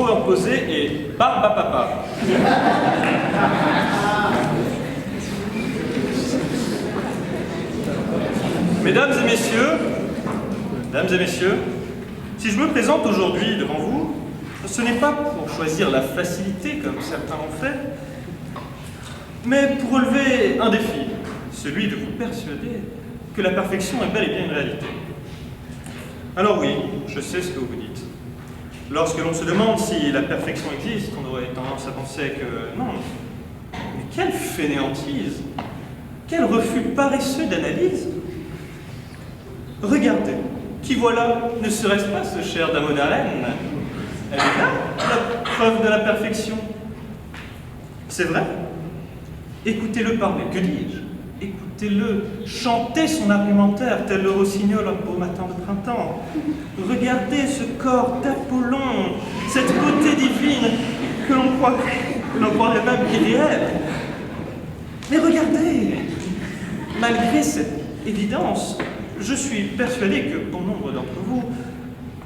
power posé et barbe à papa. Mesdames et messieurs, si je me présente aujourd'hui devant vous, ce n'est pas pour choisir la facilité comme certains l'ont fait, mais pour relever un défi, celui de vous persuader que la perfection est bel et bien une réalité. Alors oui, je sais ce que vous vous dites. Lorsque l'on se demande si la perfection existe, on aurait tendance à penser que non. Mais quelle fainéantise! Quel refus paresseux d'analyse! Regardez, qui voilà, ne serait-ce pas ce cher Damodarène? Elle est là, la preuve de la perfection. C'est vrai? Écoutez-le parler, que dis-je? Écoutez-le chanter son argumentaire tel le rossignol un beau matin de printemps. Regardez ce corps d'Apollon, cette beauté divine que l'on croirait même irréelle. Mais regardez, malgré cette évidence, je suis persuadé que bon nombre d'entre vous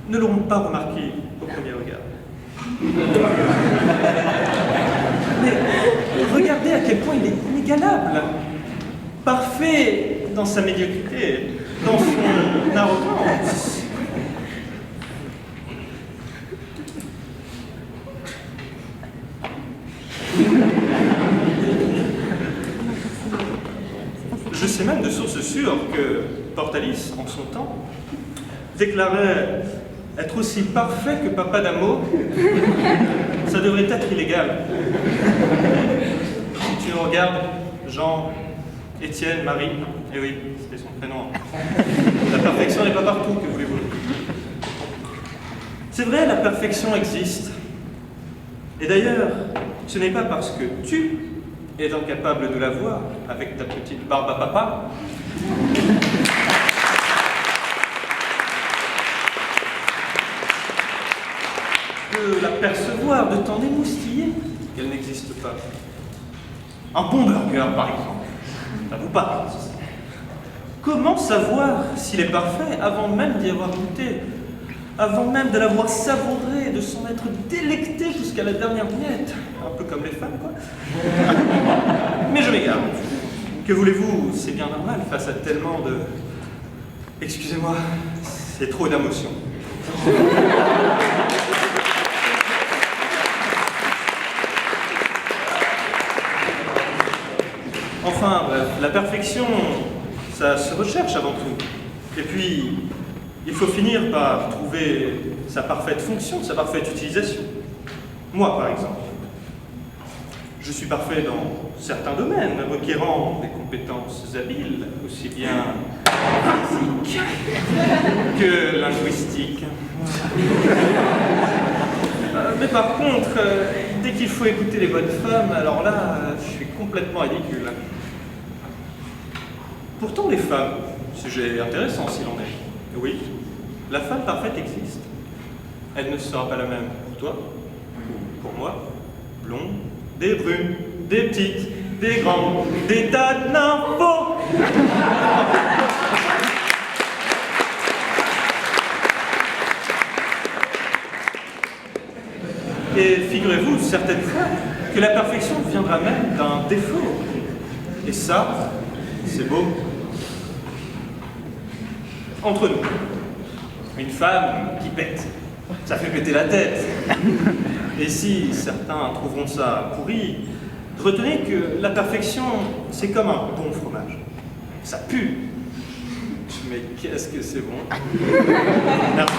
ne l'auront pas remarqué au premier regard. Mais regardez à quel point il est inégalable, parfait dans sa médiocrité, dans son arrogance. Je sais même de sources sûres que Portalis, en son temps, déclarait être aussi parfait que Papa Damo. Ça devrait être illégal. Si tu regardes, Jean, Étienne, Marie, eh oui, c'était son prénom. La perfection n'est pas partout, que voulez-vous? C'est vrai, la perfection existe. Et d'ailleurs, ce n'est pas parce que tu es incapable de la voir avec ta petite barbe à papa de la percevoir, de t'en émoustiller, qu'elle n'existe pas. Un bon burger, par exemple, ça vous parle. Comment savoir s'il est parfait avant même d'y avoir goûté, avant même de l'avoir savouré, de s'en être délecté jusqu'à la dernière miette? Un peu comme les femmes, quoi. Mais je m'égare. Que voulez-vous, c'est bien normal face à tellement de... Excusez-moi, c'est trop d'émotion. Enfin, bref, la perfection, ça se recherche avant tout. Et puis, il faut finir par trouver sa parfaite fonction, sa parfaite utilisation. Moi, par exemple, je suis parfait dans certains domaines, requérant des compétences habiles, aussi bien physiques que linguistiques. Mais par contre, dès qu'il faut écouter les bonnes femmes, alors là, je suis complètement ridicule. Pourtant, les femmes, sujet intéressant s'il en est. Oui, la femme parfaite existe. Elle ne sera pas la même pour toi, ou pour moi. Blonde, des brunes, des petites, des grandes, des tas de nymphos. Et figurez-vous, certaines fois, que la perfection viendra même d'un défaut. Et ça, c'est beau. Entre nous, une femme qui pète, ça fait péter la tête. Et si certains trouveront ça pourri, retenez que la perfection, c'est comme un bon fromage. Ça pue. Mais qu'est-ce que c'est bon. Merci.